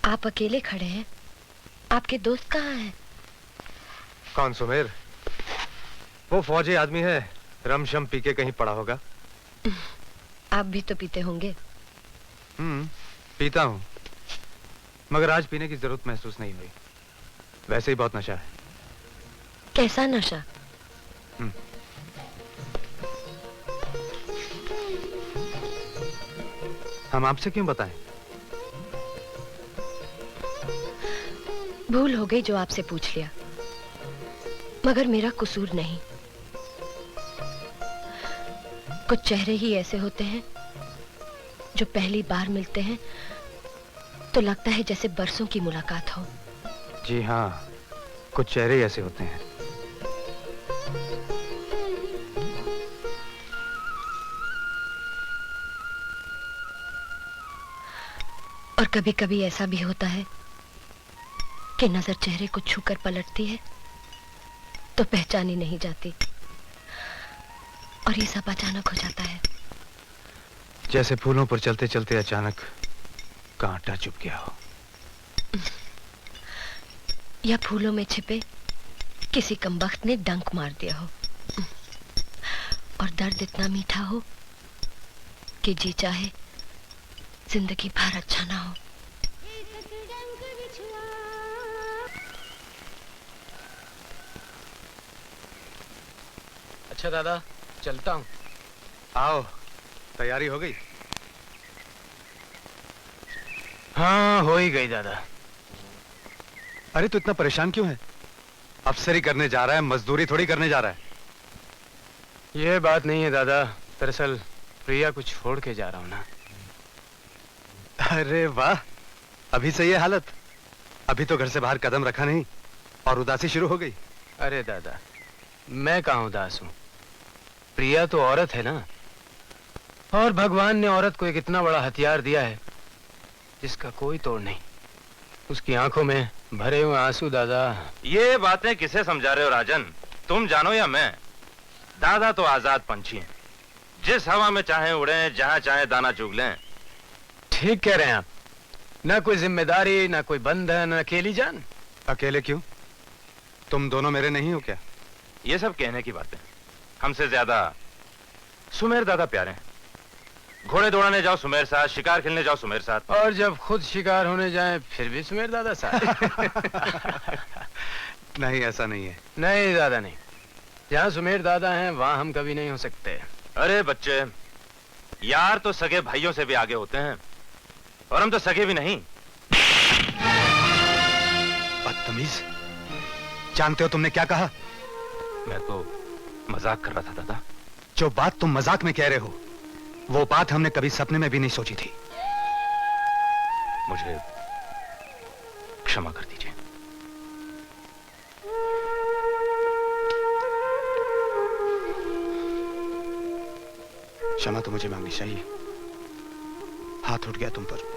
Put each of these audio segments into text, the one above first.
आप अकेले खड़े हैं, आपके दोस्त कहाँ हैं? कौन सुमेर? वो फौजी आदमी है, रमशम पी के कहीं पड़ा होगा। आप भी तो पीते होंगे। पीता हूँ, मगर आज पीने की जरूरत महसूस नहीं हुई। वैसे ही बहुत नशा है। कैसा नशा? हम आपसे क्यों बताएं? भूल हो गई जो आपसे पूछ लिया, मगर मेरा कसूर नहीं। कुछ चेहरे ही ऐसे होते हैं जो पहली बार मिलते हैं तो लगता है जैसे बरसों की मुलाकात हो। जी हाँ, कुछ चेहरे ऐसे होते हैं। और कभी-कभी ऐसा भी होता है कि नजर चेहरे को छूकर पलटती है तो पहचानी नहीं जाती, और ये सब अचानक हो जाता है। जैसे फूलों पर चलते चलते अचानक कांटा चुभ गया हो, या फूलों में छिपे किसी कमबख्त ने डंक मार दिया हो, और दर्द इतना मीठा हो कि जी चाहे जिंदगी भर अच्छा ना हो। अच्छा दादा, चलता हूँ। आओ, तैयारी हो गई? हाँ, हो ही गई दादा। अरे तू इतना परेशान क्यों है? अफसरी करने जा रहा है, मजदूरी थोड़ी करने जा रहा है। ये बात नहीं है दादा, दरअसल प्रिया को छोड़ के जा रहा हूँ ना। अरे वाह, अभी से ये हालत? अभी तो घर से बाहर कदम रखा नहीं और उदासी शुरू हो गई। अरे दादा, मैं कहाँ उदास हूँ? प्रिया तो औरत है ना, और भगवान ने औरत को एक इतना बड़ा हथियार दिया है जिसका कोई तोड़ नहीं। उसकी आंखों में भरे हुए आंसू दादा। ये बातें किसे समझा रहे हो राजन? तुम जानो या मैं? दादा तो आजाद पंछी हैं, जिस हवा में चाहे उड़े, जहां चाहे दाना चुग लें। ठीक कह रहे हैं आप। ना कोई जिम्मेदारी, ना कोई बंधन, अकेली जान। अकेले क्यों? तुम दोनों मेरे नहीं हो क्या? ये सब कहने की बातें। हमसे ज्यादा सुमेर दादा प्यारे हैं। घोड़े दौड़ाने जाओ सुमेर साथ, शिकार खेलने जाओ सुमेर साथ, और जब खुद शिकार होने जाए फिर भी सुमेर दादा साथ। नहीं, ऐसा नहीं है। नहीं दादा नहीं, जहाँ सुमेर दादा हैं वहाँ हम कभी नहीं हो सकते। अरे बच्चे, यार तो सगे भाइयों से भी आगे होते हैं, और हम तो सगे भी नहीं। बदतमीज, जानते हो तुमने क्या कहा? मैं तो मजाक कर रहा था दादा। जो बात तुम मजाक में कह रहे हो, वो बात हमने कभी सपने में भी नहीं सोची थी। मुझे क्षमा कर दीजिए। क्षमा तो मुझे मांगनी चाहिए। हाथ उठ गया तुम पर।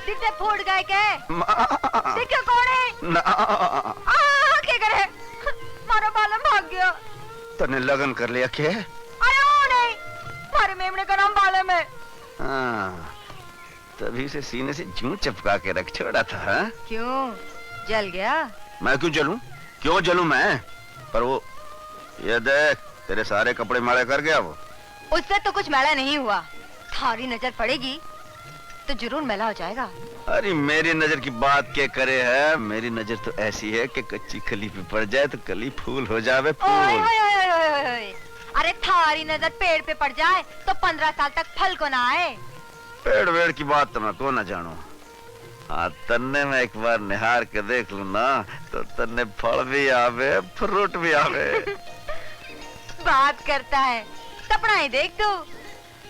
दिखते फूट गए के? देखो कौन है? ना क्या करे? मारो बालम भाग गया। तने लगन कर लिया क्या? अरे वो नहीं, मारे मेमने का नाम बालम है। हाँ, तभी से सीने से जूं चिपका के रख छोड़ा था। हा? क्यों जल गया? मैं क्यों जलूं? क्यों जलूं मैं? पर वो ये देख, तेरे सारे कपड़े मैले कर गया वो। उससे तो कुछ मैला नहीं हुआ, थारी नजर पड़ेगी तो जरूर मैला हो जाएगा। अरे मेरी नजर की बात क्या करे है? मेरी नजर तो ऐसी है कि कच्ची खली पे पड़ जाए तो कली फूल हो जावे फूल। ओए ओए ओए ओए ओए। अरे थारी नजर पेड़ पे पड़ जाए तो 15 साल तक फल को ना आए। पेड़ वेड़ की बात तो मैं को ना जानू। हाँ, तन्ने में एक बार निहार के देख लू ना तो तन्ने फल भी आवे, फ्रूट भी आवे। बात करता है, सपना ही देख तू।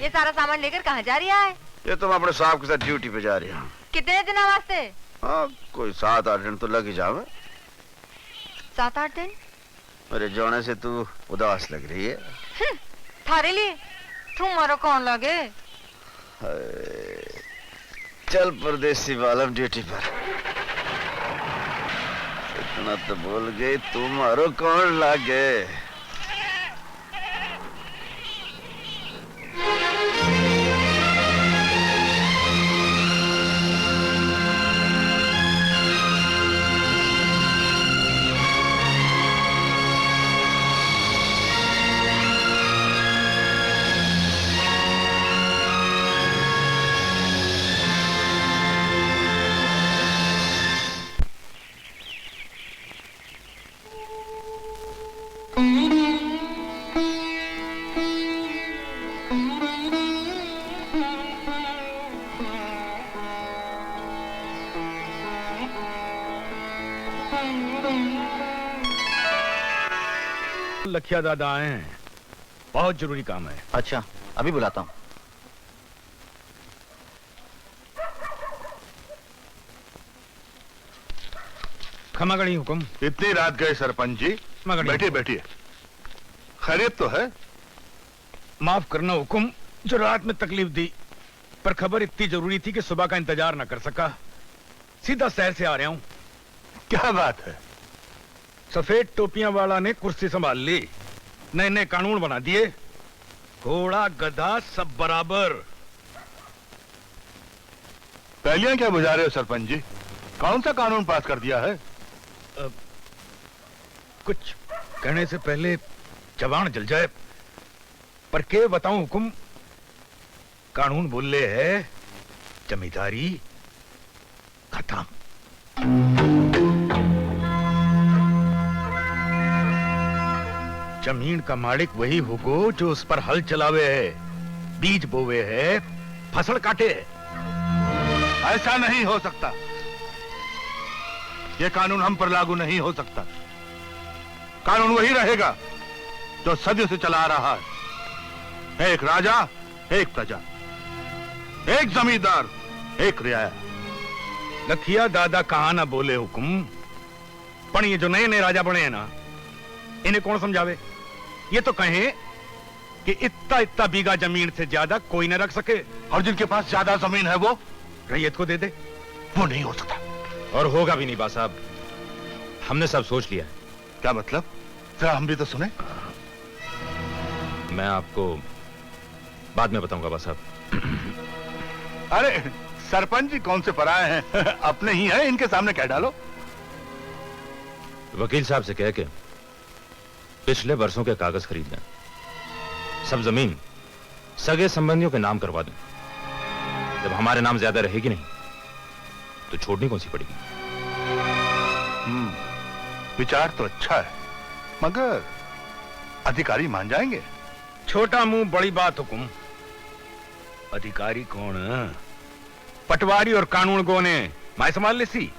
ये सारा सामान लेकर कहाँ जा रही है? ये तो मैं अपने साहब के साथ ड्यूटी पे जा रही हूँ। कितने दिन वास्ते? हाँ, कोई 7-8 दिन तो लग ही जावे। 7-8 दिन? मेरे जाने से तू उदास लग रही है। थारे लिए तुम्हारा कौन लगे? चल परदेसी वालम ड्यूटी पर। इतना तो बोल गई, तुम्हारो कौन लागे? लखिया दादा आए हैं, बहुत जरूरी काम है। अच्छा, अभी बुलाता हूँ। खमागणी हुक्म। इतनी रात गए सरपंच जी? मगनी। बैठिए बैठिए। खैरियत तो है? माफ करना हुक्म, जो रात में तकलीफ दी, पर खबर इतनी जरूरी थी कि सुबह का इंतजार न कर सका। सीधा शहर से आ रहा हूँ। क्या बात है? सफेद टोपियां वाला ने कुर्सी संभाल ली, नए नए कानून बना दिए, घोड़ा गधा सब बराबर। पहलियां क्या बुझा रहे हो सरपंच जी? कौन सा कानून पास कर दिया है? कुछ कहने से पहले जबान जल जाए, पर के बताऊं हुक्म, कानून बोले है जमींदारी खत्म। जमीन का मालिक वही होगो जो उस पर हल चलावे है, बीज बोवे है, फसल काटे है। ऐसा नहीं हो सकता। ये कानून हम पर लागू नहीं हो सकता। कानून वही रहेगा जो सदियों से चला आ रहा है। एक राजा, एक प्रजा, एक जमींदार, एक रियाया। लखिया दादा कहा ना बोले हुक्म, पण ये जो नए नए राजा बने हैं ना, इन्हें कौन समझावे? ये तो कहें कि इतना इतना बीघा जमीन से ज्यादा कोई न रख सके, और जिनके पास ज्यादा जमीन है वो रैयत को दे दे। वो नहीं हो सकता। और होगा भी नहीं बा साहब, हमने सब सोच लिया है। क्या मतलब? जरा हम भी तो सुने। मैं आपको बाद में बताऊंगा बा साहब। अरे सरपंच जी कौन से पराए हैं? अपने ही हैं, इनके सामने कह डालो। वकील साहब से कह के पिछले बरसों के कागज खरीद लें, सब जमीन सगे संबंधियों के नाम करवा दें। जब हमारे नाम ज्यादा रहेगी नहीं तो छोड़नी कौन सी पड़ेगी। विचार तो अच्छा है, मगर अधिकारी मान जाएंगे? छोटा मुंह बड़ी बात हुकुम। अधिकारी कौन? पटवारी और कानून गो ने मैं संभाल लेसी,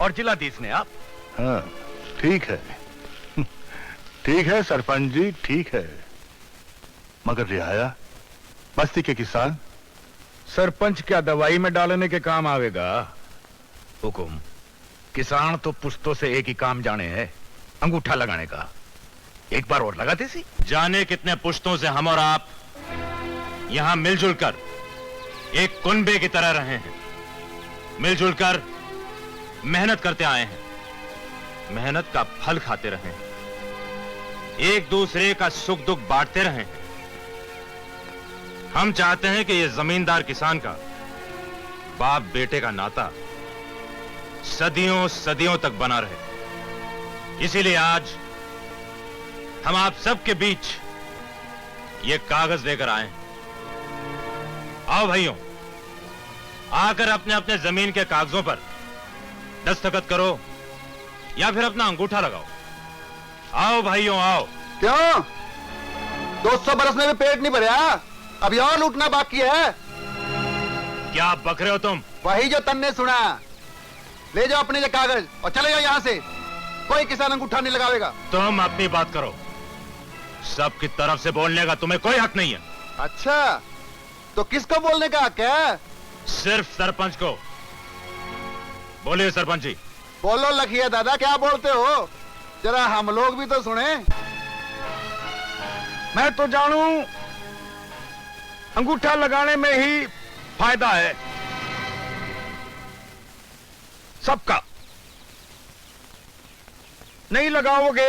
और जिलाधीश ने आप। हाँ, ठीक है। ठीक है सरपंच जी, ठीक है। मगर रियाया, बस्ती के किसान? सरपंच क्या दवाई में डालने के काम आवेगा? हुकुम, किसान तो पुश्तों से एक ही काम जाने हैं, अंगूठा लगाने का। एक बार और लगाते सी। जाने कितने पुश्तों से हम और आप यहां मिलजुल कर एक कुनबे की तरह रहे हैं, मिलजुल कर मेहनत करते आए हैं, मेहनत का फल खाते रहे हैं, एक दूसरे का सुख दुख बांटते रहे हैं। हम चाहते हैं कि ये जमींदार किसान का बाप बेटे का नाता सदियों सदियों तक बना रहे। इसीलिए आज हम आप सबके बीच ये कागज लेकर आए हैं। आओ भाइयों, आकर अपने अपने जमीन के कागजों पर दस्तखत करो या फिर अपना अंगूठा लगाओ। आओ भाइयों आओ। क्यों? 200 बरस में भी पेट नहीं भरा, अभी और लूटना बाकी है। क्या बक रहे हो तुम? वही जो तन्ने सुना। ले जाओ अपने ये कागज और चले जाओ यहाँ से। कोई किसान अंगूठा नहीं लगावेगा। तुम अपनी बात करो, सबकी तरफ से बोलने का तुम्हें कोई हक नहीं है। अच्छा, तो किसको बोलने का हक है? सिर्फ सरपंच को। बोलिए सरपंच जी। बोलो लखिया दादा, क्या बोलते हो? जरा हम लोग भी तो सुने। मैं तो जानू अंगूठा लगाने में ही फायदा है सबका। नहीं लगाओगे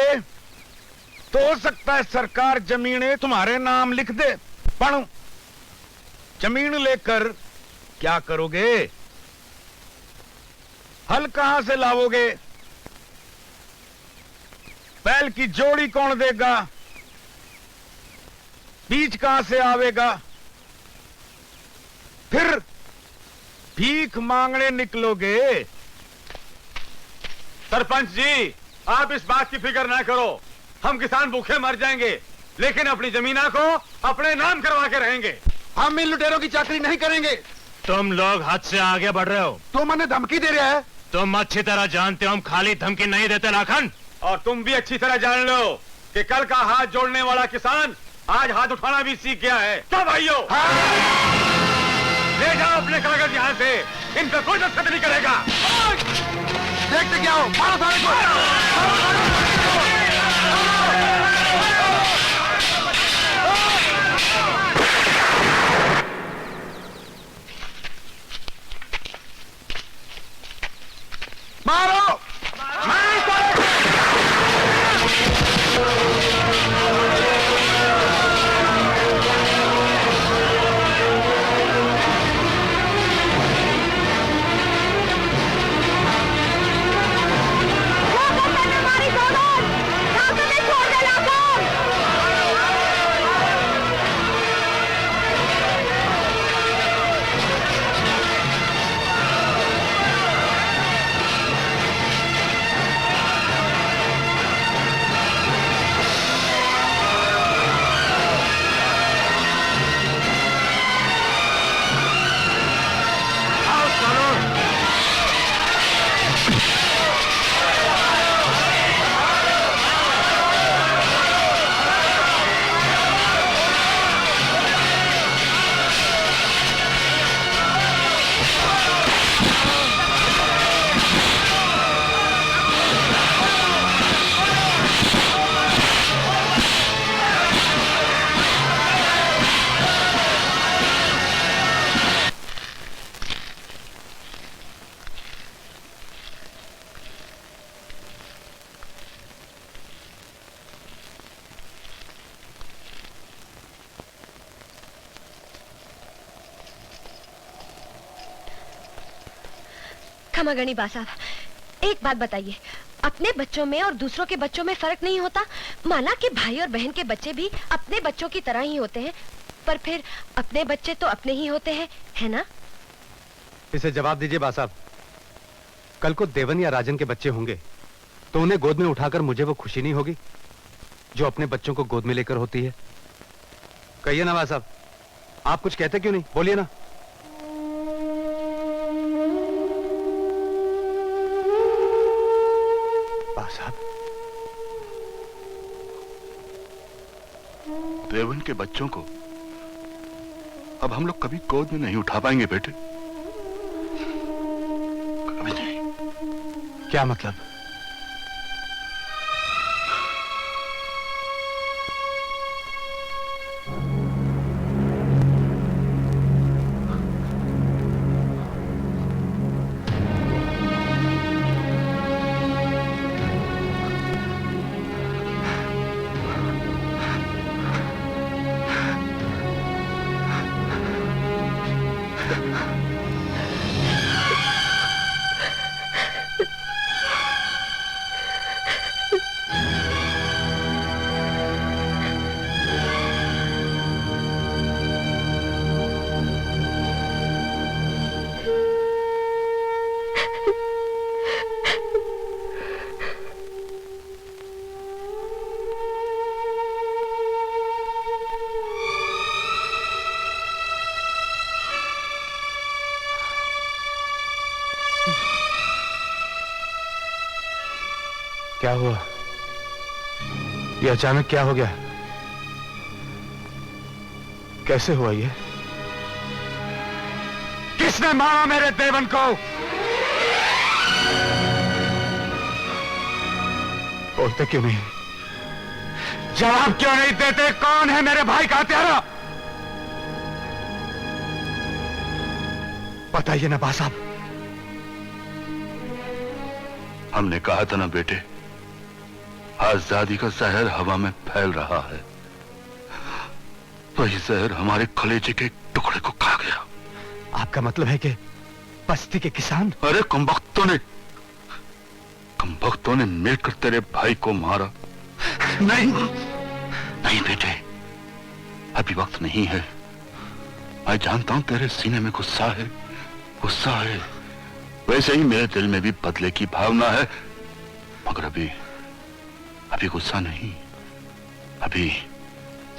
तो हो सकता है सरकार जमीनें तुम्हारे नाम लिख दे। पण जमीन लेकर क्या करोगे? हल कहां से लाओगे? बैल की जोड़ी कौन देगा? बीज कहां से आवेगा? फिर भीख मांगने निकलोगे। सरपंच जी, आप इस बात की फिक्र ना करो, हम किसान भूखे मर जाएंगे लेकिन अपनी जमीना को अपने नाम करवा के रहेंगे। हम इन लुटेरों की चाकरी नहीं करेंगे। तुम लोग हद से आगे बढ़ रहे हो। तू मैंने धमकी दे रहा है। तुम अच्छी तरह जानते हो हम खाली धमकी नहीं देते लाखन। और तुम भी अच्छी तरह जान लो कि कल का हाथ जोड़ने वाला किसान आज हाथ उठाना भी सीख गया है। क्या भाइयों? ले जाओ अपने कागज यहाँ से, इन पर कोई दस्तखत नहीं करेगा। देखते क्या हो, मारो सारे को। मारो। खमागणी बा साहब, एक बात बताइए, अपने बच्चों में और दूसरों के बच्चों में फर्क नहीं होता? माना कि भाई और बहन के बच्चे भी अपने बच्चों की तरह ही होते हैं, पर फिर अपने बच्चे तो अपने ही होते हैं, है ना? इसे जवाब दीजिए बा साहब। कल को देवन या राजन के बच्चे होंगे तो उन्हें गोद में उठाकर मुझे वो खुशी नहीं होगी जो अपने बच्चों को गोद में लेकर होती है? कहिए ना बा साहब, आप कुछ कहते क्यों नहीं? बोलिए ना। साहब, देवन के बच्चों को अब हम लोग कभी गोद में नहीं उठा पाएंगे बेटे, कभी नहीं। क्या मतलब? क्या हुआ? ये अचानक क्या हो गया? कैसे हुआ ये? किसने मारा मेरे देवन को? बोलते क्यों नहीं? जवाब क्यों नहीं देते? कौन है मेरे भाई का हत्यारा? बताइए ना बा साहब। हमने कहा था ना बेटे, आजादी का जहर हवा में फैल रहा है। वही जहर हमारे कलेजे के टुकड़े को खा गया। आपका मतलब है कि बस्ती के किसान? अरे कमबख्तों ने मिलकर तेरे भाई को मारा। नहीं नहीं बेटे, अभी वक्त नहीं है। मैं जानता हूं तेरे सीने में गुस्सा है, गुस्सा है। वैसे ही मेरे दिल में भी बदले की भावना है, मगर अभी गुस्सा नहीं, अभी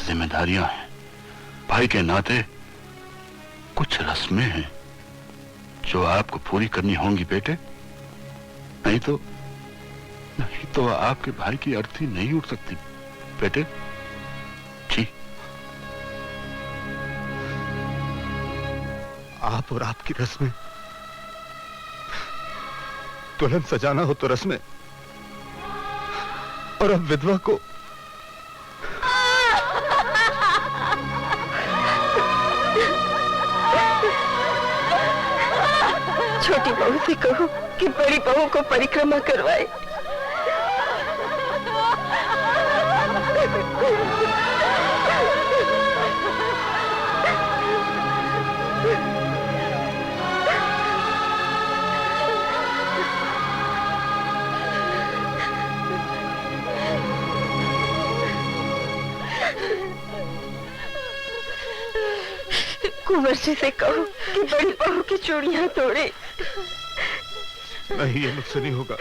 जिम्मेदारियां हैं। भाई के नाते कुछ रस्में हैं जो आपको पूरी करनी होंगी बेटे, नहीं तो आपके भाई की अर्थी नहीं उठ सकती बेटे। जी। आप और आपकी रस्में, दुल्हन सजाना हो तो रस्में, और अब विधवा को छोटी बहू से कहो कि बड़ी बहू को परिक्रमा करवाए। कुंवर जी से कहो कि बड़ी बहू की चूड़ियां तोड़े। नहीं, ये मुझसे नहीं होगा।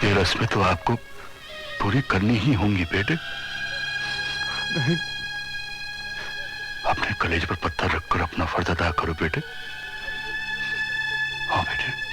ये रस्में तो आपको पूरी करनी ही होंगी बेटे। नहीं। अपने कलेज पर पत्थर रखकर अपना फर्ज अदा करो बेटे। हाँ बेटे।